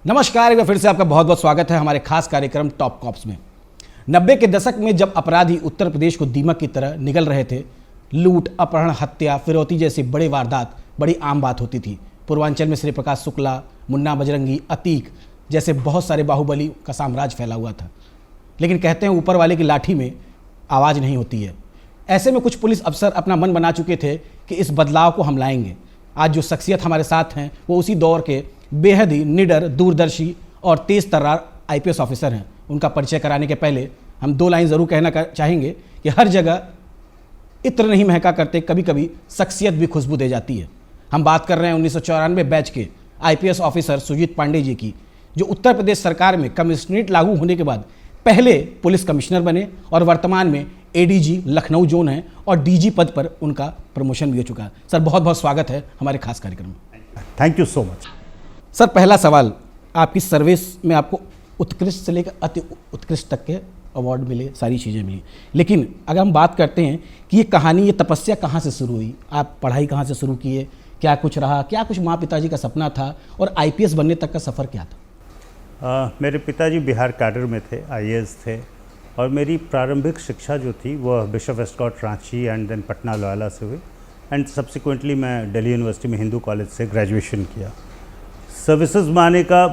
नमस्कार, एक बार फिर से आपका बहुत बहुत स्वागत है हमारे खास कार्यक्रम टॉप कॉप्स में। 90 के दशक में जब अपराधी उत्तर प्रदेश को दीमक की तरह निगल रहे थे, लूट, अपहरण, हत्या, फिरौती जैसी बड़ी वारदात बड़ी आम बात होती थी। पूर्वांचल में श्री प्रकाश शुक्ला, मुन्ना बजरंगी, अतीक जैसे बहुत सारे बाहुबली का साम्राज्य फैला हुआ था। लेकिन कहते हैं ऊपर वाले की लाठी में आवाज़ नहीं होती है। ऐसे में कुछ पुलिस अफसर अपना मन बना चुके थे कि इस बदलाव को हम लाएंगे। आज जो शख्सियत हमारे साथ हैं वो उसी दौर के बेहद ही निडर, दूरदर्शी और तेज तर्रार आईपीएस ऑफिसर हैं। उनका परिचय कराने के पहले हम दो लाइन ज़रूर कहना चाहेंगे कि हर जगह इत्र नहीं महका करते, कभी कभी शख्सियत भी खुशबू दे जाती है। हम बात कर रहे हैं 1994 बैच के आईपीएस ऑफिसर सुजीत पांडे जी की, जो उत्तर प्रदेश सरकार में कमिश्नरेट लागू होने के बाद पहले पुलिस कमिश्नर बने और वर्तमान में एडीजी लखनऊ जोन है और डीजी पद पर उनका प्रमोशन भी हो चुका है। सर, बहुत बहुत स्वागत है हमारे खास कार्यक्रम में। Thank you so much. Sir, पहला सवाल, आपकी सर्विस में आपको उत्कृष्ट से लेकर अति उत्कृष्ट तक के अवार्ड मिले, सारी चीज़ें मिली, लेकिन अगर हम बात करते हैं कि ये कहानी, ये तपस्या कहाँ से शुरू हुई, आप पढ़ाई कहाँ से शुरू किए, क्या कुछ रहा, क्या कुछ माँ पिताजी का सपना था और आईपीएस बनने तक का सफ़र क्या था? मेरे पिताजी बिहार कैडर में थे, आईएएस थे, और मेरी प्रारंभिक शिक्षा जो थी वह Bishop Westcott Ranchi and then Patna Loyola से हुई एंड सब्सिक्वेंटली मैं दिल्ली यूनिवर्सिटी में हिंदू कॉलेज से ग्रेजुएशन किया। सर्विसेज में आने का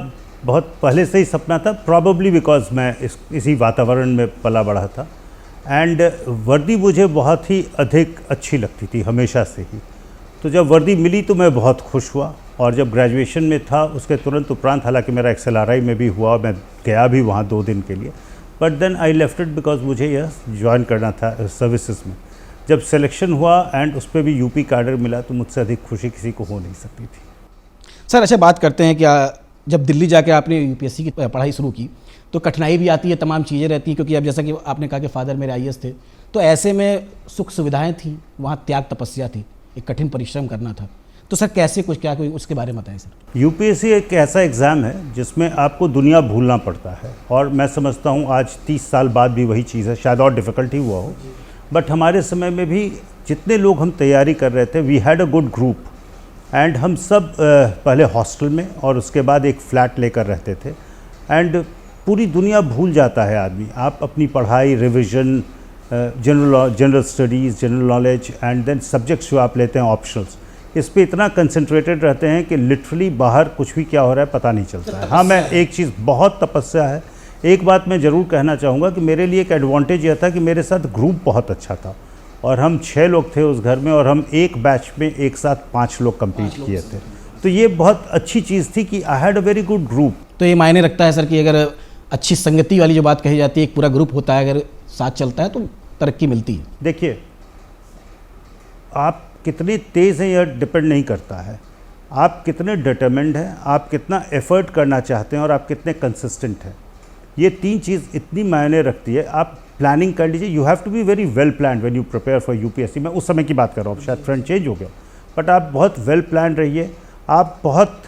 बहुत पहले से ही सपना था, प्रॉबेबली बिकॉज मैं इसी वातावरण में पला बढ़ा था एंड वर्दी मुझे बहुत ही अधिक अच्छी लगती थी हमेशा से ही। तो जब वर्दी मिली तो मैं बहुत खुश हुआ और जब ग्रेजुएशन में था उसके तुरंत उपरांत, हालांकि मेरा एक्सएलआरआई में भी हुआ, मैं गया भी वहाँ 2 दिन के लिए, but then I left it because मुझे यह ज्वाइन करना था सर्विसेज में। जब सिलेक्शन हुआ एंड उस पर भी यूपी कैडर मिला तो मुझसे अधिक खुशी किसी को हो नहीं सकती थी। सर, अच्छा बात करते हैं कि जब दिल्ली जाके आपने यूपीएससी की पढ़ाई शुरू की तो कठिनाई भी आती है, तमाम चीज़ें रहती हैं, क्योंकि अब जैसा कि आपने कहा कि फादर मेरे आईएएस थे, तो ऐसे में सुख सुविधाएं थी, वहाँ त्याग तपस्या थी, एक कठिन परिश्रम करना था। तो सर कैसे कुछ, क्या कोई उसके बारे में बताएं सर। यूपीएससी एक ऐसा एग्ज़ाम है जिसमें आपको दुनिया भूलना पड़ता है और मैं समझता हूँ आज 30 साल बाद भी वही चीज़ है, शायद और डिफ़िकल्टी हुआ हो, बट हमारे समय में भी जितने लोग हम तैयारी कर रहे थे, we had a good group and हम सब पहले हॉस्टल में और उसके बाद एक फ्लैट लेकर रहते थे एंड पूरी दुनिया भूल जाता है आदमी। आप अपनी पढ़ाई, revision, general studies, general knowledge and then subjects जो आप लेते हैं ऑप्शनल्स, इस पे इतना कंसंट्रेटेड रहते हैं कि लिटरली बाहर कुछ भी क्या हो रहा है पता नहीं चलता है। हाँ, मैं एक चीज़, बहुत तपस्या है। एक बात मैं ज़रूर कहना चाहूँगा कि मेरे लिए एक एडवांटेज यह था कि मेरे साथ ग्रुप बहुत अच्छा था और हम 6 लोग थे उस घर में और हम एक बैच में एक साथ 5 लोग कंप्लीट किए थे। तो ये बहुत अच्छी चीज़ थी कि I had a very good group. तो ये मायने रखता है सर कि अगर अच्छी संगति वाली जो बात कही जाती है, एक पूरा ग्रुप होता है, अगर साथ चलता है तो तरक्की मिलती है। देखिए, आप कितने तेज़ हैं यह डिपेंड नहीं करता है, आप कितने डिटरमिन्ड हैं, आप कितना एफर्ट करना चाहते हैं और आप कितने कंसिस्टेंट हैं। ये 3 चीज़ इतनी मायने रखती है। आप प्लानिंग कर लीजिए, you have to be very well planned when you prepare for UPSC. मैं उस समय की बात कर रहा हूँ, शायद ट्रेंड चेंज हो गया, बट आप बहुत वेल प्लान रहिए, आप बहुत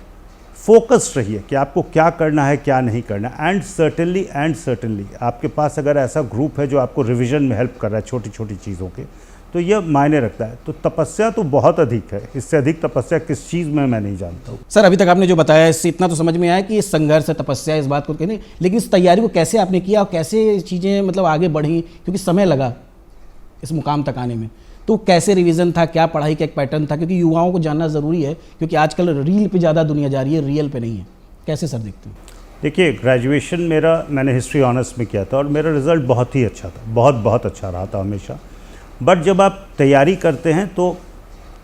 फोकस्ड रहिए कि आपको क्या करना है, क्या नहीं करना। एंड सर्टेनली आपके पास अगर ऐसा ग्रुप है जो आपको रिविज़न में हेल्प कर रहा है छोटी छोटी चीज़ों के, तो यह मायने रखता है। तो तपस्या तो बहुत अधिक है, इससे अधिक तपस्या किस चीज़ में मैं नहीं जानता हूँ। सर, अभी तक आपने जो बताया इससे इतना तो समझ में आया कि ये संघर्ष है, तपस्या, इस बात को कहने, लेकिन इस तैयारी को कैसे आपने किया और कैसे चीज़ें मतलब आगे बढ़ी, क्योंकि समय लगा इस मुकाम तक आने में। तो कैसे रिवीजन था, क्या पढ़ाई का एक पैटर्न था, क्योंकि युवाओं को जानना ज़रूरी है, क्योंकि आजकल रील पे ज़्यादा दुनिया जा रही है, रियल पे नहीं है। कैसे सर देखते हैं? देखिए, ग्रेजुएशन मैंने हिस्ट्री ऑनर्स में किया था और मेरा रिज़ल्ट बहुत ही अच्छा था, बहुत अच्छा रहा था हमेशा। बट जब आप तैयारी करते हैं तो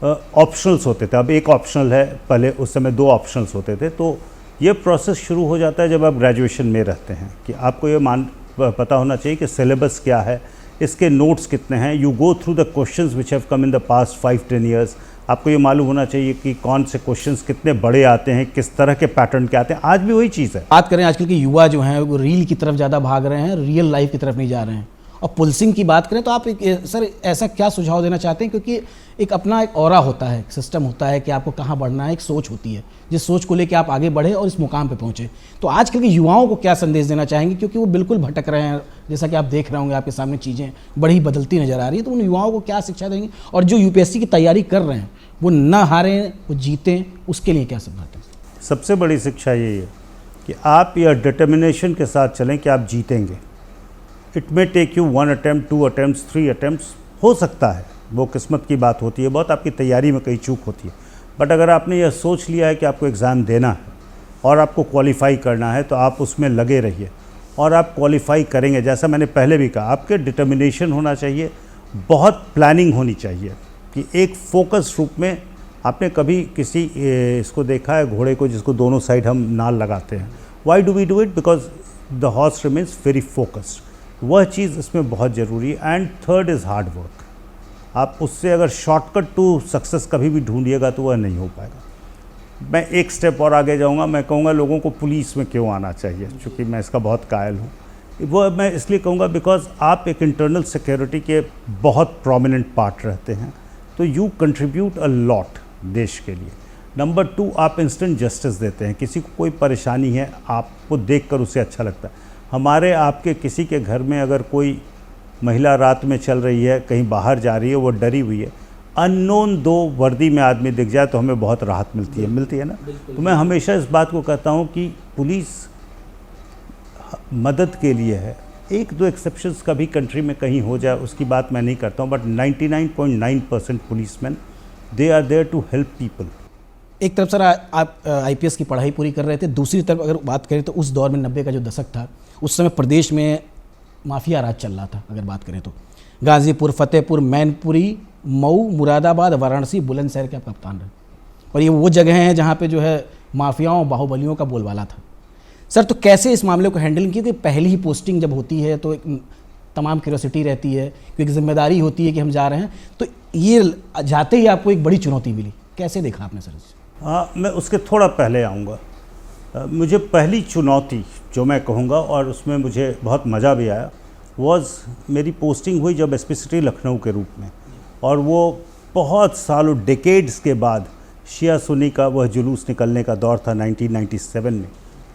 ऑप्शनल्स होते थे। अब एक ऑप्शनल है, पहले उस समय 2 ऑप्शनल्स होते थे। तो ये प्रोसेस शुरू हो जाता है जब आप ग्रेजुएशन में रहते हैं कि आपको ये पता होना चाहिए कि सिलेबस क्या है, इसके नोट्स कितने हैं। You go through the questions which have come in the past 5-10 years. आपको ये मालूम होना चाहिए कि कौन से क्वेश्चंस कितने बड़े आते हैं, किस तरह के पैटर्न के आते हैं। आज भी वही चीज़ है। बात करें आजकल के युवा जो हैं वो रील की तरफ ज़्यादा भाग रहे हैं, रियल लाइफ की तरफ नहीं जा रहे हैं। और पुलिसिंग की बात करें तो आप सर ऐसा क्या सुझाव देना चाहते हैं, क्योंकि एक अपना एक ऑरा होता है, सिस्टम होता है कि आपको कहाँ बढ़ना है, एक सोच होती है, जिस सोच को लेकर आप आगे बढ़े और इस मुकाम पे पहुँचे। तो आजकल के युवाओं को क्या संदेश देना चाहेंगे, क्योंकि वो बिल्कुल भटक रहे हैं, जैसा कि आप देख रहे होंगे आपके सामने चीज़ें बड़ी बदलती नज़र आ रही है। तो उन युवाओं को क्या शिक्षा देंगे, और जो यूपीएससी की तैयारी कर रहे हैं वो न हारें, वो जीतें, उसके लिए क्या समझाते हैं? सबसे बड़ी शिक्षा यही है कि आप यह डिटर्मिनेशन के साथ चलें कि आप जीतेंगे। It may take you 1 attempt, 2 attempts, 3 attempts, हो सकता है, वो किस्मत की बात होती है, बहुत आपकी तैयारी में कई चूक होती है। बट अगर आपने यह सोच लिया है कि आपको एग्ज़ाम देना है और आपको क्वालिफाई करना है, तो आप उसमें लगे रहिए और आप क्वालिफाई करेंगे। जैसा मैंने पहले भी कहा, आपके डिटर्मिनेशन होना चाहिए, बहुत प्लानिंग होनी चाहिए कि एक फोकस रूप में। आपने कभी किसी इसको देखा है घोड़े को जिसको दोनों साइड हम नाल लगाते हैं? Why do we do it? Because the horse remains very focused. वह चीज़ इसमें बहुत ज़रूरी है। And third is hard work. आप उससे अगर शॉर्टकट टू सक्सेस कभी भी ढूंढिएगा तो वह नहीं हो पाएगा। मैं एक स्टेप और आगे जाऊंगा, मैं कहूँगा लोगों को पुलिस में क्यों आना चाहिए, क्योंकि मैं इसका बहुत कायल हूँ। वो मैं इसलिए कहूँगा बिकॉज आप एक इंटरनल सिक्योरिटी के बहुत प्रोमिनेंट पार्ट रहते हैं, तो यू कंट्रीब्यूट अ लॉट देश के लिए। नंबर 2, आप इंस्टेंट जस्टिस देते हैं। किसी को कोई परेशानी है, आपको देखकर उसे अच्छा लगता है। हमारे आपके किसी के घर में अगर कोई महिला रात में चल रही है, कहीं बाहर जा रही है, वो डरी हुई है, अननोन 2 वर्दी में आदमी दिख जाए तो हमें बहुत राहत मिलती है ना। तो मैं हमेशा इस बात को कहता हूँ कि पुलिस मदद के लिए है। 1-2 एक्सेप्शंस कभी कंट्री में कहीं हो जाए उसकी बात मैं नहीं करता हूँ, but 99.9% policeman they are there to help people. एक तरफ सर आप आईपीएस की पढ़ाई पूरी कर रहे थे, दूसरी तरफ अगर बात करें तो उस दौर में 90 का जो दशक था, उस समय प्रदेश में माफिया राज चल रहा था। अगर बात करें तो गाजीपुर, फतेहपुर, मैनपुरी, मऊ, मुरादाबाद, वाराणसी, बुलंदशहर के आप कप्तान रहे, और ये वो जगह हैं जहाँ पे जो है माफियाओं, बाहुबलियों का बोलबाला था। सर तो कैसे इस मामले को हैंडल किया? क्योंकि पहली ही पोस्टिंग जब होती है तो एक तमाम क्यूरियोसिटी रहती है, क्योंकि जिम्मेदारी होती है कि हम जा रहे हैं, तो ये जाते ही आपको एक बड़ी चुनौती मिली। कैसे देखा आपने सर? हाँ, मैं उसके थोड़ा पहले आऊँगा। मुझे पहली चुनौती जो मैं कहूँगा, और उसमें मुझे बहुत मज़ा भी आया, मेरी पोस्टिंग हुई जब एसपी सिटी लखनऊ के रूप में, और वो बहुत सालों डेकेड्स के बाद शिया सुन्नी का वह जुलूस निकलने का दौर था 1997 में,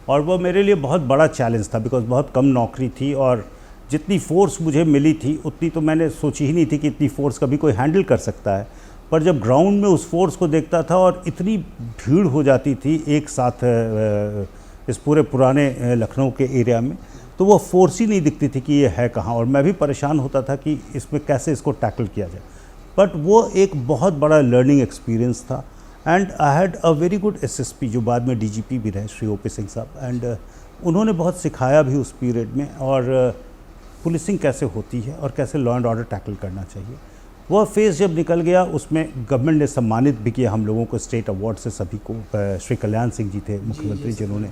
और वो मेरे लिए बहुत बड़ा चैलेंज था। बिकॉज बहुत कम नौकरी थी और जितनी फ़ोर्स मुझे मिली थी उतनी तो मैंने सोची ही नहीं थी कि इतनी फ़ोर्स कभी कोई हैंडल कर सकता है। पर जब ग्राउंड में उस फोर्स को देखता था और इतनी भीड़ हो जाती थी एक साथ इस पूरे पुराने लखनऊ के एरिया में, तो वो फोर्स ही नहीं दिखती थी कि ये है कहाँ, और मैं भी परेशान होता था कि इसमें कैसे इसको टैकल किया जाए। बट वो एक बहुत बड़ा लर्निंग एक्सपीरियंस था। And I had a very good SSP जो बाद में डीजीपी भी रहे, श्री ओपी सिंह साहब, एंड उन्होंने बहुत सिखाया भी उस पीरियड में, और पुलिसिंग कैसे होती है और कैसे लॉ एंड ऑर्डर टैकल करना चाहिए। वह फेज़ जब निकल गया, उसमें गवर्नमेंट ने सम्मानित भी किया हम लोगों को स्टेट अवार्ड से, सभी को। श्री कल्याण सिंह जी थे मुख्यमंत्री, जिन्होंने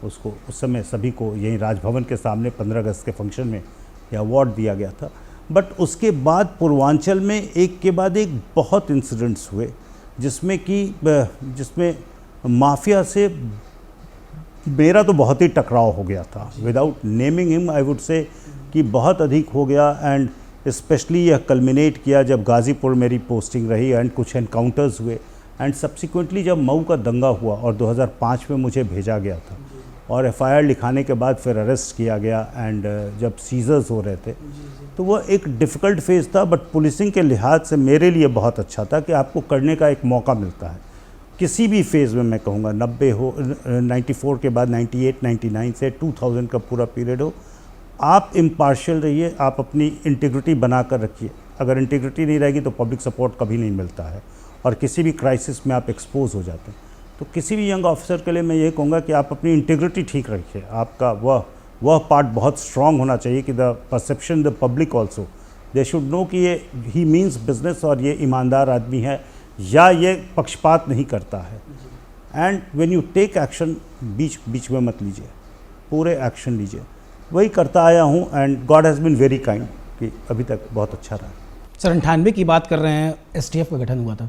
उसको उस समय सभी को यहीं राजभवन के सामने 15 अगस्त के फंक्शन में यह अवार्ड दिया गया था। बट उसके बाद पूर्वांचल में एक के बाद एक बहुत इंसिडेंट्स हुए जिसमें माफिया से मेरा तो बहुत ही टकराव हो गया था। Without naming him I would say कि बहुत अधिक हो गया। एंड स्पेशली यह कल्मिनेट किया जब गाज़ीपुर मेरी पोस्टिंग रही एंड कुछ एनकाउंटर्स हुए, एंड सब्सिक्वेंटली जब मऊ का दंगा हुआ और 2005 में मुझे भेजा गया था, और एफआईआर लिखाने के बाद फिर अरेस्ट किया गया, एंड जब सीजर्स हो रहे थे, तो वो एक डिफ़िकल्ट फेज़ था। बट पुलिसिंग के लिहाज से मेरे लिए बहुत अच्छा था कि आपको करने का एक मौका मिलता है किसी भी फेज़ में। मैं कहूँगा 90 हो, 94 के बाद 98, 99 से 2000 का पूरा पीरियड हो, आप इम्पार्शियल रहिए, आप अपनी इंटीग्रिटी बना कर रखिए। अगर इंटीग्रिटी नहीं रहेगी तो पब्लिक सपोर्ट कभी नहीं मिलता है, और किसी भी क्राइसिस में आप एक्सपोज हो जाते हैं। तो किसी भी यंग ऑफिसर के लिए मैं ये कहूँगा कि आप अपनी इंटीग्रिटी ठीक रखिए। आपका वह पार्ट बहुत स्ट्रांग होना चाहिए कि the perception the public also they should know कि ये ही मीन्स बिजनेस और ये ईमानदार आदमी है या ये पक्षपात नहीं करता है। And when you take action, बीच में मत लीजिए, पूरे एक्शन लीजिए। वही करता आया हूँ, and God has been very kind कि अभी तक बहुत अच्छा रहा। सर 98 की बात कर रहे हैं, एसटीएफ का गठन हुआ था,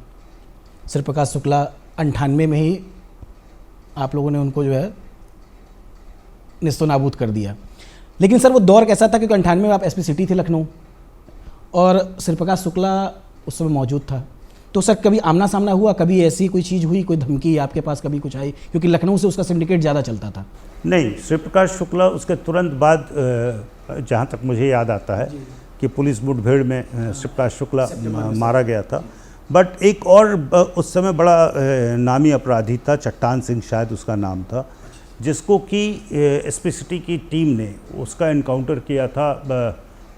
श्री प्रकाश शुक्ला 98 में ही आप लोगों ने उनको जो है निस्तो नाबूद कर दिया। लेकिन सर वो दौर कैसा था, क्योंकि 98 में आप एसपी सिटी थे लखनऊ, और श्री प्रकाश शुक्ला उस समय मौजूद था, तो सर कभी आमना सामना हुआ, कभी ऐसी कोई चीज़ हुई, कोई धमकी आपके पास कभी कुछ आई, क्योंकि लखनऊ से उसका सिंडिकेट ज़्यादा चलता था? नहीं, श्री प्रकाश शुक्ला उसके तुरंत बाद, जहाँ तक मुझे याद आता है कि पुलिस मुठभेड़ में श्री प्रकाश शुक्ला मारा गया था। बट एक और उस समय बड़ा नामी अपराधी था, चट्टान सिंह शायद उसका नाम था, जिसको कि एसपीसीटी की टीम ने उसका इनकाउंटर किया था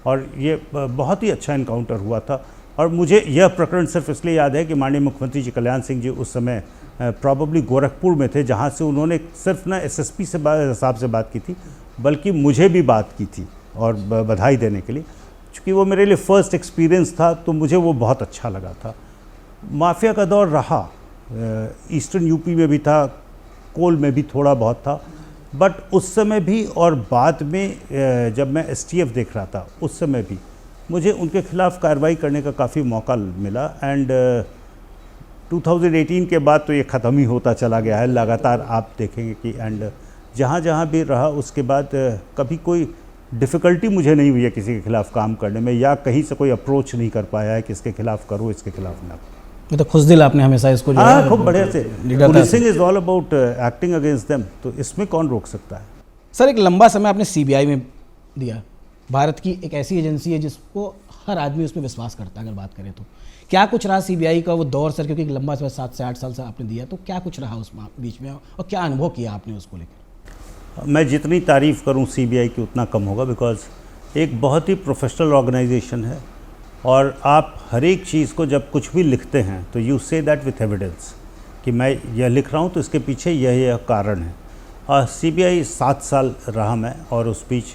और ये बहुत ही अच्छा इनकाउंटर हुआ था। और मुझे यह प्रकरण सिर्फ इसलिए याद है कि माननीय मुख्यमंत्री जी कल्याण सिंह जी उस समय प्रॉबली गोरखपुर में थे, जहाँ से उन्होंने सिर्फ ना एसएसपी से साहब से बात की थी, बल्कि मुझे भी बात की थी और बधाई देने के लिए, क्योंकि वो मेरे लिए फ़र्स्ट एक्सपीरियंस था, तो मुझे वो बहुत अच्छा लगा था। माफिया का दौर रहा, ईस्टर्न यूपी में भी था, कोल में भी थोड़ा बहुत था, बट उस समय भी और बाद में जब मैं एसटीएफ देख रहा था उस समय भी मुझे उनके खिलाफ कार्रवाई करने का काफ़ी मौका मिला। एंड 2018 के बाद तो ये ख़त्म ही होता चला गया है लगातार, आप देखेंगे कि एंड जहाँ जहाँ भी रहा उसके बाद कभी कोई डिफ़िकल्टी मुझे नहीं हुई है किसी के खिलाफ काम करने में, या कहीं से कोई अप्रोच नहीं कर पाया है कि इसके खिलाफ करो, इसके खिलाफ ना करो। तो खुश दिल आपने हमेशा इसको जो है खूब बढ़िया से। Policing is all about acting against them, तो इसमें कौन रोक सकता है। सर, एक लंबा समय आपने सीबीआई में दिया। भारत की एक ऐसी एजेंसी है जिसको हर आदमी उसमें विश्वास करता है। अगर बात करें तो क्या कुछ रहा सीबीआई का वो दौर सर, क्योंकि एक लंबा समय 7 से 8 साल से आपने दिया, तो क्या कुछ रहा उस बीच में और क्या अनुभव किया आपने उसको लेकर? मैं जितनी तारीफ़ करूं सीबीआई की उतना कम होगा, बिकॉज़ एक बहुत ही प्रोफेशनल ऑर्गेनाइजेशन है और आप हर एक चीज़ को जब कुछ भी लिखते हैं तो you say that with evidence कि मैं यह लिख रहा हूं तो इसके पीछे यह कारण है। और सीबीआई 7 साल रहा मैं, और उस बीच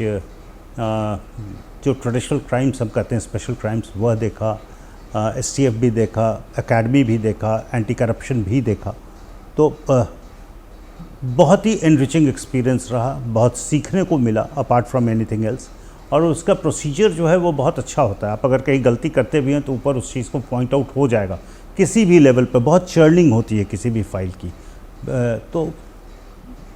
जो ट्रेडिशनल क्राइम्स हम कहते हैं, स्पेशल क्राइम्स, वह देखा, एसटीएफ भी देखा, एकेडमी भी देखा, एंटी करप्शन भी देखा। तो बहुत ही एनरिचिंग एक्सपीरियंस रहा, बहुत सीखने को मिला अपार्ट फ्रॉम एनीथिंग एल्स। और उसका प्रोसीजर जो है वो बहुत अच्छा होता है। आप अगर कहीं गलती करते भी हैं तो ऊपर उस चीज़ को पॉइंट आउट हो जाएगा किसी भी लेवल पे। बहुत चर्निंग होती है किसी भी फाइल की। तो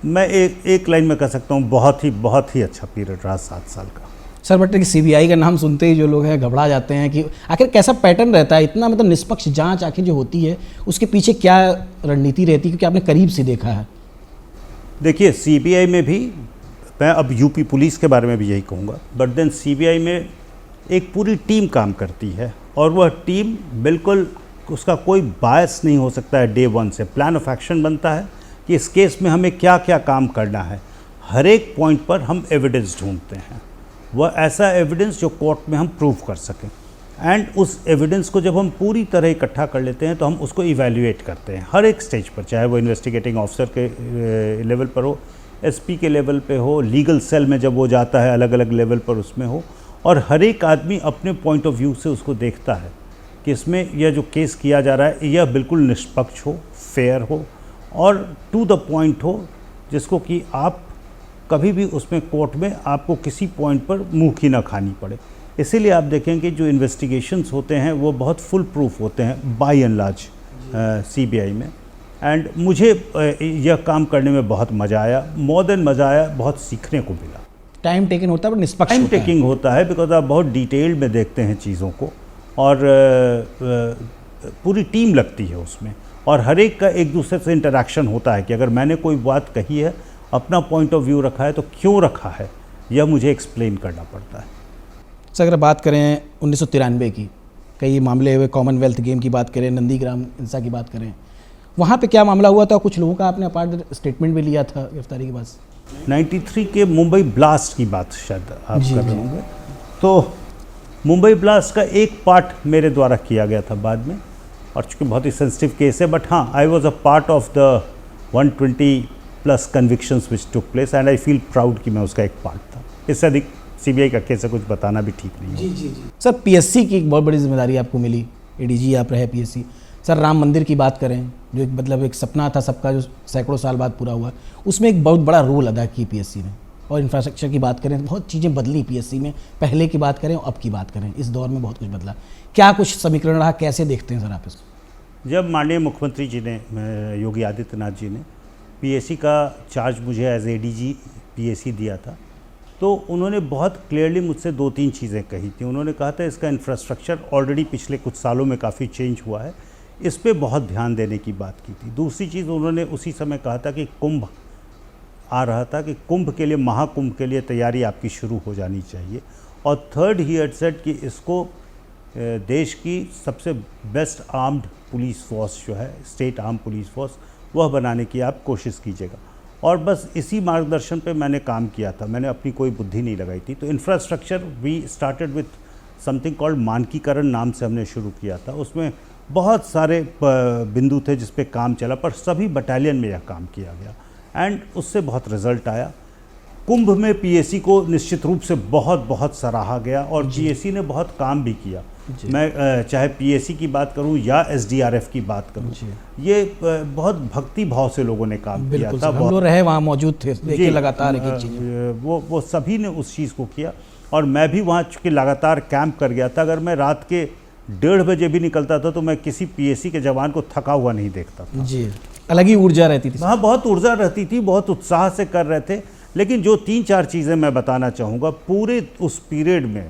मैं एक लाइन में कह सकता हूँ बहुत ही अच्छा पीरियड रहा 7 साल का। सर, बट सीबीआई का नाम सुनते ही जो लोग हैं घबरा जाते हैं कि आखिर कैसा पैटर्न रहता है, इतना मतलब निष्पक्ष जांच आखिर जो होती है उसके पीछे क्या रणनीति रहती है, क्योंकि आपने करीब से देखा है। देखिए, सीबीआई में भी, मैं अब यूपी पुलिस के बारे में भी यही कहूँगा, बट देन सीबीआई में एक पूरी टीम काम करती है और वह टीम बिल्कुल, उसका कोई बायस नहीं हो सकता है। डे 1 से प्लान ऑफ एक्शन बनता है कि इस केस में हमें क्या क्या काम करना है। हर एक पॉइंट पर हम एविडेंस ढूंढते हैं, वह ऐसा एविडेंस जो कोर्ट में हम प्रूव कर सकें। एंड उस एविडेंस को जब हम पूरी तरह इकट्ठा कर लेते हैं तो हम उसको इवैल्यूएट करते हैं हर एक स्टेज पर, चाहे वो इन्वेस्टिगेटिंग ऑफिसर के लेवल पर हो, एसपी के लेवल पे हो, लीगल सेल में जब वो जाता है अलग अलग लेवल पर उसमें हो, और हर एक आदमी अपने पॉइंट ऑफ व्यू से उसको देखता है कि इसमें यह जो केस किया जा रहा है यह बिल्कुल निष्पक्ष हो, फेयर हो और टू द पॉइंट हो, जिसको कि आप कभी भी उसमें कोर्ट में आपको किसी पॉइंट पर मुंह की ना खानी पड़े। इसीलिए आप देखेंगे जो इन्वेस्टिगेशंस होते हैं वो बहुत फुल प्रूफ होते हैं बाय एंड लार्ज सीबीआई में। एंड मुझे यह काम करने में बहुत मज़ा आया, मोर देन मज़ा आया, बहुत सीखने को मिला। टाइम टेकिंग होता है पर निष्पक्ष टाइम होता है। टेकिंग होता है बिकॉज आप बहुत डिटेल में देखते हैं चीज़ों को, और पूरी टीम लगती है उसमें, और हर एक का एक दूसरे से इंटरेक्शन होता है कि अगर मैंने कोई बात कही है, अपना पॉइंट ऑफ व्यू रखा है, तो क्यों रखा है यह मुझे एक्सप्लेन करना पड़ता है। सर, अगर बात करें 1993 की, कई मामले हुए, कॉमनवेल्थ गेम की बात करें, नंदीग्राम हिंसा की बात करें, वहाँ पे क्या मामला हुआ था? कुछ लोगों का आपने अपार्ट स्टेटमेंट भी लिया था गिरफ्तारी के बाद। 93 के मुंबई ब्लास्ट की बात शायद आप कर रहे होंगे। तो मुंबई ब्लास्ट का एक पार्ट मेरे द्वारा किया गया था बाद में, और चूँकि बहुत ही सेंसिटिव केस है, बट हाँ, I was a part of the 120+ convictions which took place and I feel proud कि मैं उसका एक पार्ट था। इससे अधिक सीबीआई का केस है, कुछ बताना भी ठीक नहीं है। जी। सर, पीएससी की एक बहुत बड़ी जिम्मेदारी आपको मिली, एडीजी आप रहे पीएससी। सर, राम मंदिर की बात करें, जो एक मतलब एक सपना था सबका, जो सैकड़ों साल बाद पूरा हुआ, उसमें एक बहुत बड़ा रोल अदा की पीएससी ने। और इंफ्रास्ट्रक्चर की बात करें तो बहुत चीज़ें बदली पीएससी में, पहले की बात करें और अब की बात करें, इस दौर में बहुत कुछ बदला। क्या कुछ समीकरण रहा, कैसे देखते हैं सर आप इसको? जब माननीय मुख्यमंत्री जी ने, योगी आदित्यनाथ जी ने पीएससी का चार्ज मुझे एज एडीजी पीएससी दिया था, तो उन्होंने बहुत क्लियरली मुझसे 2-3 चीज़ें कही थी। उन्होंने कहा था इसका इंफ्रास्ट्रक्चर ऑलरेडी पिछले कुछ सालों में काफ़ी चेंज हुआ है, इस पे बहुत ध्यान देने की बात की थी। दूसरी चीज़ उन्होंने उसी समय कहा था कि कुंभ आ रहा था, कि कुंभ के लिए, महाकुंभ के लिए तैयारी आपकी शुरू हो जानी चाहिए। और थर्ड, ही हैड सेड कि इसको देश की सबसे बेस्ट आर्म्ड पुलिस फोर्स जो है, स्टेट आर्म पुलिस फोर्स, वह बनाने की आप कोशिश कीजिएगा। और बस इसी मार्गदर्शन पे मैंने काम किया था, मैंने अपनी कोई बुद्धि नहीं लगाई थी। तो infrastructure we started with something called मानकीकरण नाम से हमने शुरू किया था। उसमें बहुत सारे बिंदु थे जिस पे काम चला, पर सभी बटालियन में यह काम किया गया एंड उससे बहुत रिजल्ट आया। कुंभ में पीएसी को निश्चित रूप से बहुत सराहा गया और पीएसी ने बहुत काम भी किया। मैं चाहे पीएसी की बात करूं या एसडीआरएफ की बात करूं, ये बहुत भक्ति भाव से लोगों ने काम किया था। हम लोग रहे वहाँ मौजूद थे, देखे लगातार एक चीज़, वो सभी ने उस चीज़ को किया और मैं भी वहाँ चूँकि लगातार कैंप कर गया था। अगर मैं रात के 1:30 बजे भी निकलता था तो मैं किसी पीएसी के जवान को थका हुआ नहीं देखता था। जी, अलग ही ऊर्जा रहती थी वहाँ, बहुत ऊर्जा रहती थी, बहुत उत्साह से कर रहे थे। लेकिन जो 3-4 चीज़ें मैं बताना चाहूँगा, पूरे उस पीरियड में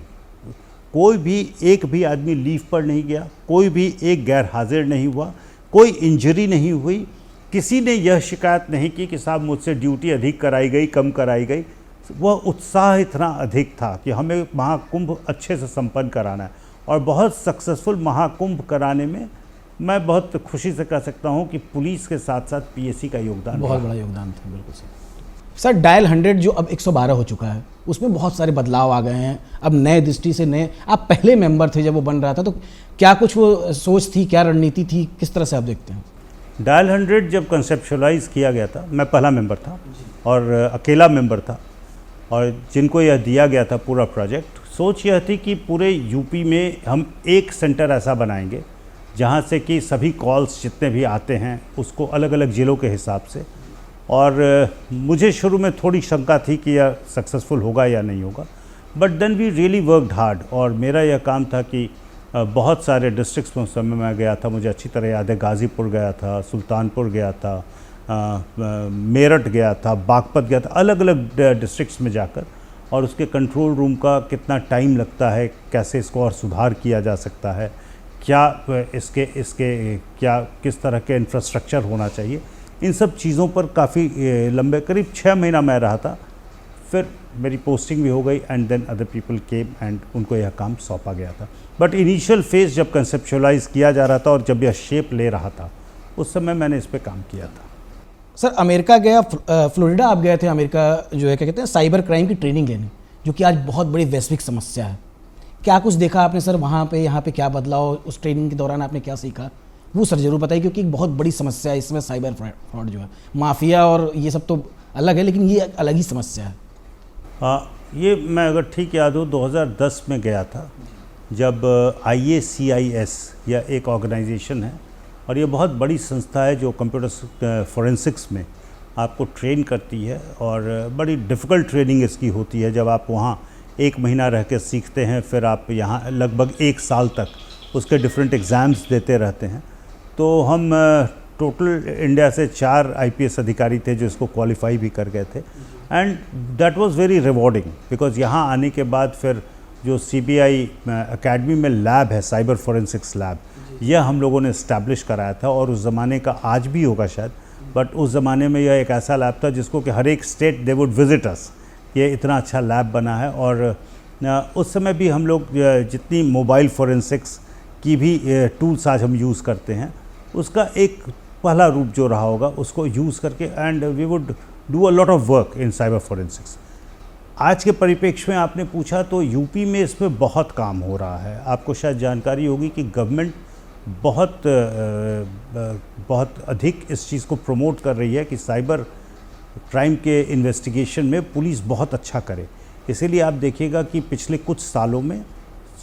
कोई भी एक भी आदमी लीव पर नहीं गया, कोई भी एक गैर हाजिर नहीं हुआ, कोई इंजरी नहीं हुई, किसी ने यह शिकायत नहीं की कि साहब मुझसे ड्यूटी अधिक कराई गई, कम कराई गई। वह उत्साह इतना अधिक था कि हमें महाकुंभ अच्छे से संपन्न कराना है और बहुत सक्सेसफुल महाकुंभ कराने में मैं बहुत खुशी से कह सकता हूं कि पुलिस के साथ साथ पीएसी का योगदान बहुत बड़ा योगदान था। बिल्कुल सही सर। डायल 100 जो अब 112 हो चुका है, उसमें बहुत सारे बदलाव आ गए हैं। अब नए दृष्टि से नए, आप पहले मेंबर थे जब वो बन रहा था, तो क्या कुछ वो सोच थी, क्या रणनीति थी, किस तरह से आप देखते हैं? डायल 100 जब कंसेप्चुअलाइज किया गया था, मैं पहला मेंबर था और अकेला मेंबर था और जिनको यह दिया गया था पूरा प्रोजेक्ट, सोच यह थी कि पूरे यूपी में हम एक सेंटर ऐसा बनाएंगे जहां से कि सभी कॉल्स जितने भी आते हैं उसको अलग अलग ज़िलों के हिसाब से। और मुझे शुरू में थोड़ी शंका थी कि यह सक्सेसफुल होगा या नहीं होगा, but then we really worked hard. और मेरा यह काम था कि बहुत सारे डिस्ट्रिक्ट्स में उस समय मैं गया था, मुझे अच्छी तरह याद है, गाज़ीपुर गया था, सुल्तानपुर गया था, मेरठ गया था, बागपत गया था, अलग अलग डिस्ट्रिक्ट्स में जाकर, और उसके कंट्रोल रूम का कितना टाइम लगता है, कैसे इसको और सुधार किया जा सकता है, क्या इसके क्या किस तरह के इंफ्रास्ट्रक्चर होना चाहिए, इन सब चीज़ों पर काफ़ी लंबे करीब 6 महीना मैं रहा था। फिर मेरी पोस्टिंग भी हो गई and then other people came and उनको यह काम सौंपा गया था। बट इनिशियल फेज़ जब कंसेप्चुअलाइज किया जा रहा था और जब यह शेप ले रहा था, उस समय मैंने इस पर काम किया था। सर, अमेरिका गया, फ्लोरिडा आप गए थे, अमेरिका जो है क्या कहते हैं साइबर क्राइम की ट्रेनिंग लेने, जो कि आज बहुत बड़ी वैश्विक समस्या है। क्या कुछ देखा आपने सर वहाँ पे, यहाँ पे क्या बदलाव, उस ट्रेनिंग के दौरान आपने क्या सीखा, वो सर जरूर बताइए, क्योंकि एक बहुत बड़ी समस्या है इसमें साइबर फ्रॉड जो है। माफिया और ये सब तो अलग है, लेकिन ये अलग ही समस्या है। ये मैं अगर ठीक याद हो 2010 में गया था, जब IACIS या एक ऑर्गेनाइजेशन है और ये बहुत बड़ी संस्था है जो कंप्यूटर फोरेंसिक्स में आपको ट्रेन करती है और बड़ी डिफ़िकल्ट ट्रेनिंग इसकी होती है। जब आप वहाँ 1 महीना रह के सीखते हैं, फिर आप यहाँ लगभग 1 साल तक उसके डिफरेंट एग्ज़ाम्स देते रहते हैं। तो हम टोटल इंडिया से 4 IPS अधिकारी थे जो इसको क्वालिफाई भी कर गए थे and that was very rewarding, because यहाँ आने के बाद फिर जो CBI एकेडमी में लैब है, साइबर फोरेंसिक्स लैब, यह हम लोगों ने इस्टेब्लिश कराया था और उस ज़माने का आज भी होगा शायद, बट उस ज़माने में यह एक ऐसा लैब था जिसको कि हर एक state they would visit us, ये इतना अच्छा लैब बना है। और उस समय भी हम लोग जितनी मोबाइल फोरेंसिक्स की भी टूल्स आज हम यूज़ करते हैं, उसका एक पहला रूप जो रहा होगा उसको यूज़ करके and we would do a lot of work in cyber forensics. आज के परिप्रेक्ष्य में आपने पूछा तो यूपी में इसमें बहुत काम हो रहा है। आपको शायद जानकारी होगी कि गवर्नमेंट बहुत अधिक इस चीज़ को प्रमोट कर रही है कि साइबर क्राइम के इन्वेस्टिगेशन में पुलिस बहुत अच्छा करे। इसीलिए आप देखिएगा कि पिछले कुछ सालों में,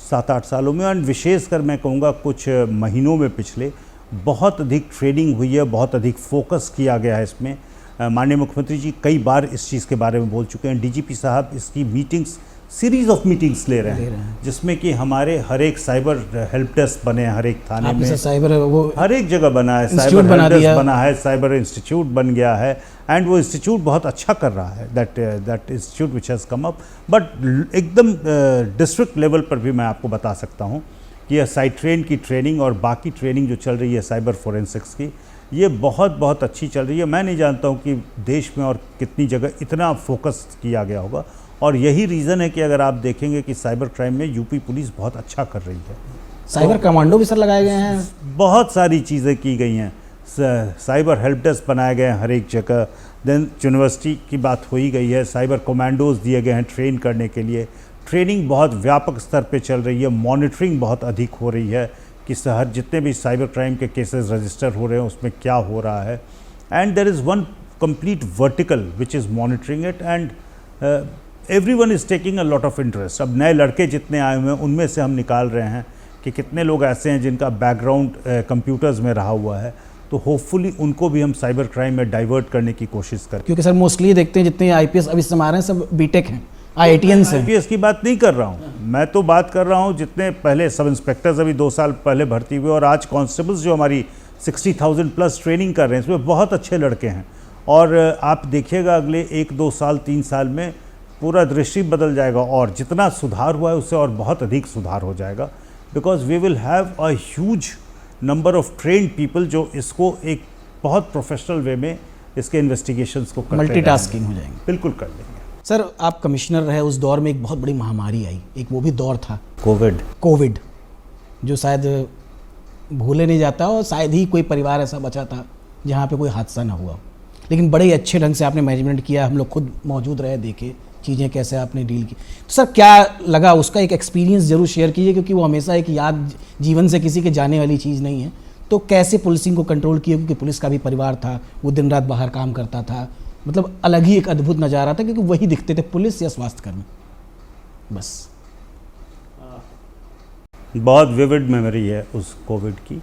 7-8 सालों में, और विशेषकर मैं कहूँगा कुछ महीनों में पिछले, बहुत अधिक ट्रेनिंग हुई है, बहुत अधिक फोकस किया गया है इसमें। माननीय मुख्यमंत्री जी कई बार इस चीज़ के बारे में बोल चुके हैं। DGP साहब इसकी मीटिंग्स, सीरीज़ ऑफ मीटिंग्स ले रहे हैं जिसमें कि हमारे हर एक साइबर हेल्प डेस्क बने हैं, हर एक थाने में साइबर वो हर एक जगह बना है, साइबर हेल्प डेस्क बना है, साइबर इंस्टीट्यूट बन गया है एंड वो इंस्टीट्यूट बहुत अच्छा कर रहा है। That institute which has come up. But एकदम डिस्ट्रिक्ट लेवल पर भी मैं आपको बता सकता हूँ कि यह साइट्रेन की ट्रेनिंग और बाकी ट्रेनिंग जो चल रही है साइबर फोरेंसिक्स की, ये बहुत अच्छी चल रही है। मैं नहीं जानता हूँ कि देश में और कितनी जगह इतना फोकस किया गया होगा, और यही रीज़न है कि अगर आप देखेंगे कि साइबर क्राइम में यूपी पुलिस बहुत अच्छा कर रही है। साइबर कमांडो भी सर लगाए गए हैं, बहुत सारी चीज़ें की गई हैं, साइबर हेल्प डेस्क बनाए गए हैं हर एक जगह, देन यूनिवर्सिटी की बात हो ही गई है, साइबर कमांडोज दिए गए हैं ट्रेन करने के लिए, ट्रेनिंग बहुत व्यापक स्तर पे चल रही है, मॉनिटरिंग बहुत अधिक हो रही है कि शहर जितने भी साइबर क्राइम के केसेस रजिस्टर हो रहे हैं उसमें क्या हो रहा है, and there is one complete vertical which is monitoring it, and everyone is taking a lot of interest. अब नए लड़के जितने आए हुए हैं उनमें से हम निकाल रहे हैं कि कितने लोग ऐसे हैं जिनका बैकग्राउंड कंप्यूटर्स में रहा हुआ है, तो होपफुली उनको भी हम साइबर क्राइम में डाइवर्ट करने की कोशिश करें। क्योंकि सर मोस्टली देखते हैं जितने आईपीएस अभी समय आ रहे हैं सब बीटेक हैं, आईआईटीएन हैं। आईपीएस की बात नहीं कर रहा हूँ मैं, तो बात कर रहा हूँ जितने पहले सब इंस्पेक्टर्स अभी 2 साल पहले भर्ती हुए और आज कांस्टेबल्स जो हमारी 60,000 प्लस ट्रेनिंग कर रहे हैं, इसमें बहुत अच्छे लड़के हैं। और आप देखिएगा अगले 1-2 साल 3 साल में पूरा दृष्टि बदल जाएगा और जितना सुधार हुआ है उससे और बहुत अधिक सुधार हो जाएगा, because we will have a huge number of trained people जो इसको एक बहुत प्रोफेशनल वे में इसके इन्वेस्टिगेशंस को करते मल्टीटास्किंग हो जाएंगे। बिल्कुल कर लेंगे। सर आप कमिश्नर रहे उस दौर में एक बहुत बड़ी महामारी आई, एक वो भी दौर था कोविड, जो शायद भूले नहीं जाता और शायद ही कोई परिवार ऐसा बचा था जहाँ पे कोई हादसा ना हुआ, लेकिन बड़े ही अच्छे ढंग से आपने मैनेजमेंट किया, हम लोग खुद मौजूद रहे, देखे चीज़ें कैसे आपने डील की। तो सर क्या लगा, उसका एक एक्सपीरियंस ज़रूर शेयर कीजिए, क्योंकि वो हमेशा एक याद जीवन से किसी के जाने वाली चीज़ नहीं है। तो कैसे पुलिसिंग को कंट्रोल किया, क्योंकि पुलिस का भी परिवार था, वो दिन रात बाहर काम करता था, मतलब अलग ही एक अद्भुत नज़ारा था, क्योंकि वही दिखते थे पुलिस या स्वास्थ्यकर्मी बस। बहुत विविड मेमोरी है उस कोविड की,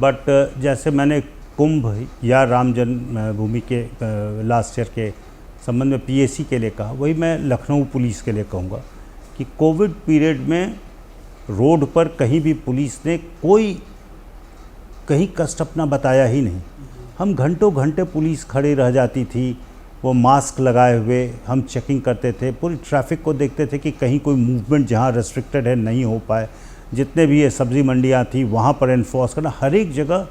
बट जैसे मैंने कुंभ या राम जन्मभूमि के लास्ट ईयर के संबंध में पीएसी के लिए कहा, वही मैं लखनऊ पुलिस के लिए कहूँगा कि कोविड पीरियड में रोड पर कहीं भी पुलिस ने कोई कहीं कष्ट अपना बताया ही नहीं। हम घंटों घंटे पुलिस खड़ी रह जाती थी, वो मास्क लगाए हुए हम चेकिंग करते थे, पूरी ट्रैफिक को देखते थे कि कहीं कोई मूवमेंट जहाँ रेस्ट्रिक्टेड है नहीं हो पाए, जितने भी ये सब्ज़ी मंडियाँ थी वहाँ पर इन्फोर्स करना, हर एक जगह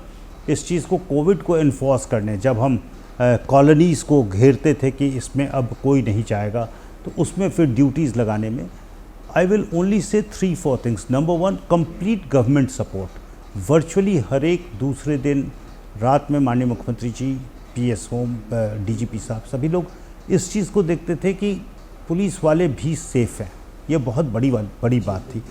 इस चीज़ को कोविड को इन्फोर्स करने, जब हम कॉलोनीज़ को घेरते थे कि इसमें अब कोई नहीं जाएगा, तो उसमें फिर ड्यूटीज़ लगाने में I will only say 3-4 things. Number 1, complete government support. Virtually हर एक दूसरे दिन रात में माननीय मुख्यमंत्री जी, पीएस होम, डीजीपी साहब, सभी लोग इस चीज़ को देखते थे कि पुलिस वाले भी सेफ़ हैं। ये बहुत बड़ी बात थी।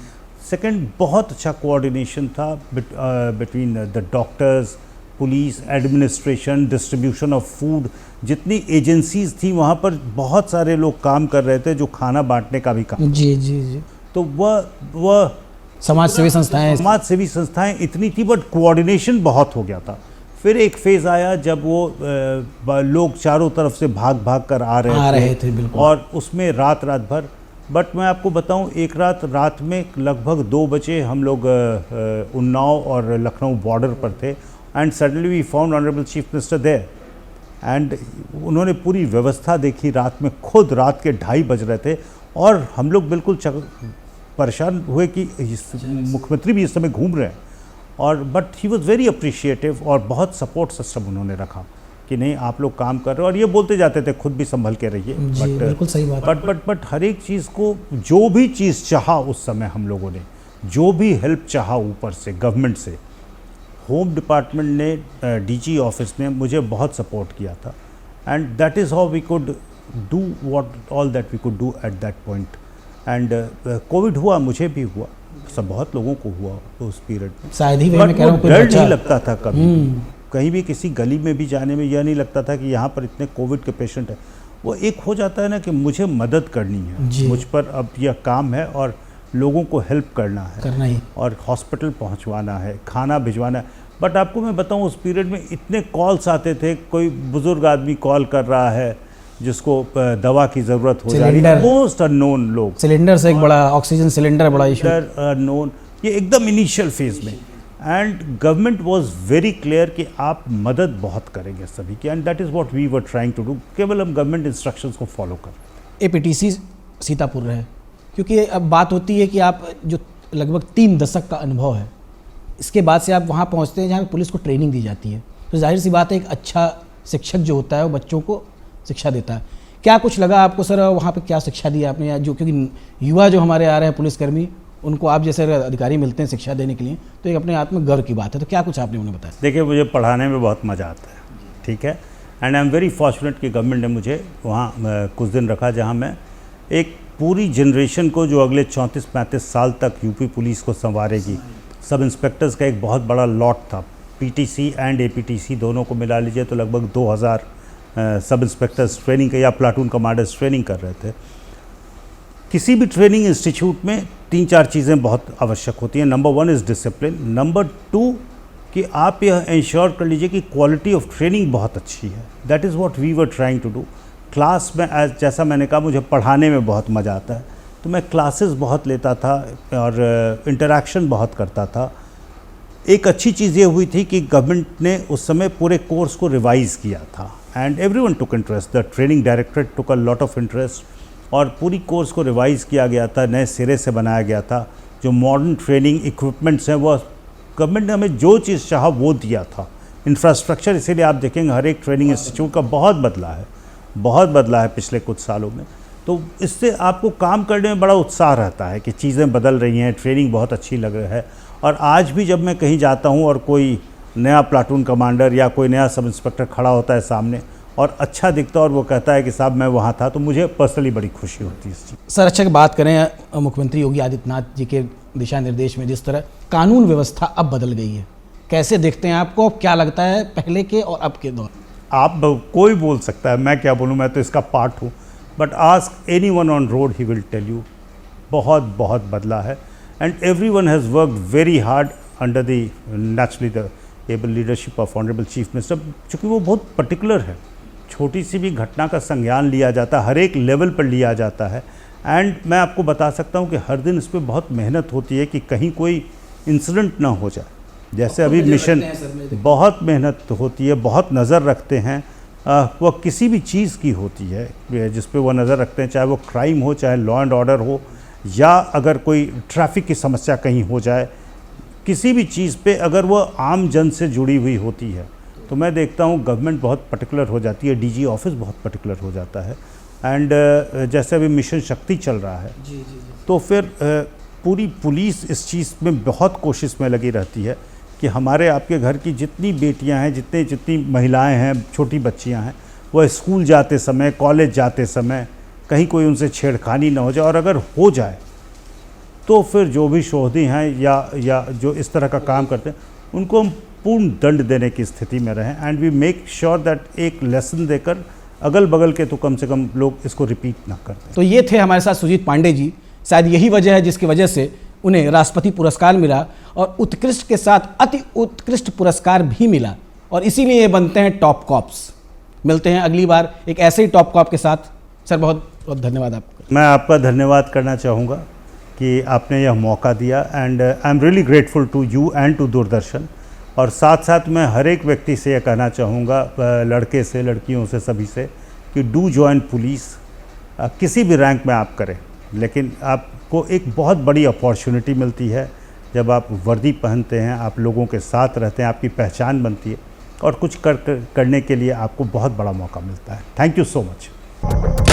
सेकंड, बहुत अच्छा कोऑर्डिनेशन था between the doctors, police, administration, distribution of food, जितनी एजेंसीज थी वहाँ पर बहुत सारे लोग काम कर रहे थे जो खाना बांटने का भी काम। जी जी जी। तो वह समाज सेवी संस्थाएं इतनी थी, बट कोऑर्डिनेशन बहुत हो गया था। फिर एक फेज़ आया जब वो लोग चारों तरफ से भाग कर आ रहे थे बिल्कुल। और उसमें रात भर, बट मैं आपको बताऊं, एक रात में लगभग 2 बजे हम लोग उन्नाव और लखनऊ बॉर्डर पर थे, and suddenly we found honourable chief minister there, and उन्होंने पूरी व्यवस्था देखी। रात में खुद रात के 2:30 बज रहे थे और हम लोग बिल्कुल परेशान हुए कि मुख्यमंत्री भी इस समय घूम रहे हैं, और but he was very appreciative और बहुत सपोर्ट सिस्टम उन्होंने रखा कि नहीं आप लोग काम कर रहे हो, और ये बोलते जाते थे खुद भी संभल के रहिए। बिल्कुल सही बात। बट हर एक चीज़ को, जो भी चीज़ चाहा उस समय हम लोगों ने, जो भी हेल्प चाहा ऊपर से गवर्नमेंट से, होम डिपार्टमेंट ने, डीजी ऑफिस ने मुझे बहुत सपोर्ट किया था, and that is how we could do what all that we could do at that point. And Covid हुआ, मुझे भी हुआ, सब बहुत लोगों को हुआ उस पीरियड में। शायद ही मैं कह रहा हूं, डर नहीं लगता था कभी, कहीं भी किसी गली में भी जाने में यह नहीं लगता था कि यहाँ पर इतने कोविड के पेशेंट हैं। वो एक हो जाता है ना कि मुझे मदद करनी है, मुझ पर अब यह काम है और लोगों को हेल्प करना है और हॉस्पिटल पहुँचवाना है, खाना भिजवाना है। बट आपको मैं बताऊँ, उस पीरियड में इतने कॉल्स आते थे, कोई बुजुर्ग आदमी कॉल कर रहा है जिसको दवा की ज़रूरत हो जा रही है, मोस्ट अननोन लोग, सिलेंडर से एक बड़ा ऑक्सीजन सिलेंडर बड़ा इशू, अननोन, ये एकदम इनिशियल फेज में। And government was very clear कि आप मदद बहुत करेंगे सभी की, and that is what we were trying to do. केवल हम गवर्नमेंट इंस्ट्रक्शंस को फॉलो कर। एपीटीसी सीतापुर रहे, क्योंकि अब बात होती है कि आप जो लगभग 3 दशक का अनुभव है, इसके बाद से आप वहाँ पहुँचते हैं जहाँ पुलिस को ट्रेनिंग दी जाती है, तो जाहिर सी बात है एक अच्छा शिक्षक जो होता है वो बच्चों को शिक्षा देता है। क्या कुछ लगा आपको सर वहाँ पे, क्या शिक्षा दी आपने, जो क्योंकि युवा जो हमारे आ रहे हैं पुलिसकर्मी, उनको आप जैसे अधिकारी मिलते हैं शिक्षा देने के लिए, तो एक अपने आप में गर्व की बात है, तो क्या कुछ आपने उन्हें बताया? देखिए, मुझे पढ़ाने में बहुत मज़ा आता है, ठीक है, and I am very fortunate कि गवर्नमेंट ने मुझे वहाँ कुछ दिन रखा, जहाँ मैं एक पूरी जनरेशन को जो अगले 34-35 साल तक यूपी पुलिस को संवारेगी, सब इंस्पेक्टर्स का एक बहुत बड़ा लॉट था। पीटीसी एंड एपीटीसी दोनों को मिला लीजिए तो लगभग 2000 सब इंस्पेक्टर्स ट्रेनिंग या प्लाटून कमांडर्स ट्रेनिंग कर रहे थे। किसी भी ट्रेनिंग इंस्टीट्यूट में 3-4 चीज़ें बहुत आवश्यक होती हैं। नंबर 1 इज़ डिसिप्लिन, नंबर 2 कि आप यह इंश्योर कर लीजिए कि क्वालिटी ऑफ ट्रेनिंग बहुत अच्छी है। That is what we were trying to do. Class में जैसा मैंने कहा, मुझे पढ़ाने में बहुत मज़ा आता है, तो मैं क्लासेस बहुत लेता था और इंटरेक्शन बहुत करता था। एक अच्छी चीज़ ये हुई थी कि गवर्नमेंट ने उस समय पूरे कोर्स को रिवाइज़ किया था and everyone took interest. The training directorate took a lot of interest और पूरी कोर्स को रिवाइज़ किया गया था, नए सिरे से बनाया गया था। जो मॉडर्न ट्रेनिंग इक्विपमेंट्स हैं वो गवर्नमेंट ने हमें जो चीज़ चाहा वो दिया था। इंफ्रास्ट्रक्चर इसीलिए आप देखेंगे हर एक ट्रेनिंग इंस्टीट्यूट का बहुत बदला है पिछले कुछ सालों में। तो इससे आपको काम करने में बड़ा उत्साह रहता है कि चीज़ें बदल रही हैं, ट्रेनिंग बहुत अच्छी लग रही है। और आज भी जब मैं कहीं जाता हूँ और कोई नया प्लाटून कमांडर या कोई नया सब इंस्पेक्टर खड़ा होता है सामने और अच्छा दिखता है और वो कहता है कि साहब मैं वहाँ था, तो मुझे पर्सनली बड़ी खुशी होती है इस चीज़। सर, अच्छा बात करें मुख्यमंत्री योगी आदित्यनाथ जी के दिशा निर्देश में जिस तरह कानून व्यवस्था अब बदल गई है, कैसे देखते हैं आपको? क्या लगता है पहले के और अब के दौर? आप कोई बोल सकता है, मैं क्या बोलूँ, मैं तो इसका पार्ट हूँ। But ask anyone on road, he will tell you बहुत बदला है। And everyone has worked very hard under the naturally the able leadership of honourable chief minister. चूँकि वो बहुत पर्टिकुलर है, छोटी सी भी घटना का संज्ञान लिया जाता है, हर एक लेवल पर लिया जाता है। एंड मैं आपको बता सकता हूँ कि हर दिन इस पर बहुत मेहनत होती है कि कहीं कोई इंसिडेंट ना हो जाए। जैसे अभी मिशन, बहुत मेहनत होती है, बहुत नज़र रखते हैं। वह किसी भी चीज़ की होती है जिस पे वो नज़र रखते हैं, चाहे वो क्राइम हो, चाहे लॉ एंड ऑर्डर हो, या अगर कोई ट्रैफिक की समस्या कहीं हो जाए, किसी भी चीज़ पे अगर वो आम जन से जुड़ी हुई होती है, तो मैं देखता हूँ गवर्नमेंट बहुत पर्टिकुलर हो जाती है, डीजी ऑफिस बहुत पर्टिकुलर हो जाता है। एंड जैसे अभी मिशन शक्ति चल रहा है, तो फिर पूरी पुलिस इस चीज़ में बहुत कोशिश में लगी रहती है कि हमारे आपके घर की जितनी बेटियां हैं, जितनी महिलाएं हैं, छोटी बच्चियां हैं, वह स्कूल जाते समय, कॉलेज जाते समय कहीं कोई उनसे छेड़खानी ना हो जाए, और अगर हो जाए तो फिर जो भी शोहदी हैं या जो इस तरह का काम करते हैं, उनको हम पूर्ण दंड देने की स्थिति में रहें। And we make sure that एक लेसन देकर अगल बगल के तो कम से कम लोग इसको रिपीट ना करते। तो ये थे हमारे साथ सुजीत पांडे जी। शायद यही वजह है जिसकी वजह से उन्हें राष्ट्रपति पुरस्कार मिला और उत्कृष्ट के साथ अति उत्कृष्ट पुरस्कार भी मिला, और इसीलिए ये बनते हैं टॉप कॉप्स। मिलते हैं अगली बार एक ऐसे ही टॉप कॉप के साथ। सर, बहुत बहुत धन्यवाद आपका। मैं आपका धन्यवाद करना चाहूँगा कि आपने यह मौका दिया, and I am really grateful to you and to Doordarshan. और साथ साथ मैं हर एक व्यक्ति से यह कहना चाहूँगा, लड़के से, लड़कियों से, सभी से, कि डू जॉइन पुलिस। किसी भी रैंक में आप करें, लेकिन आपको एक बहुत बड़ी अपॉर्चुनिटी मिलती है जब आप वर्दी पहनते हैं, आप लोगों के साथ रहते हैं, आपकी पहचान बनती है और कुछ करने के लिए आपको बहुत बड़ा मौका मिलता है। Thank you so much.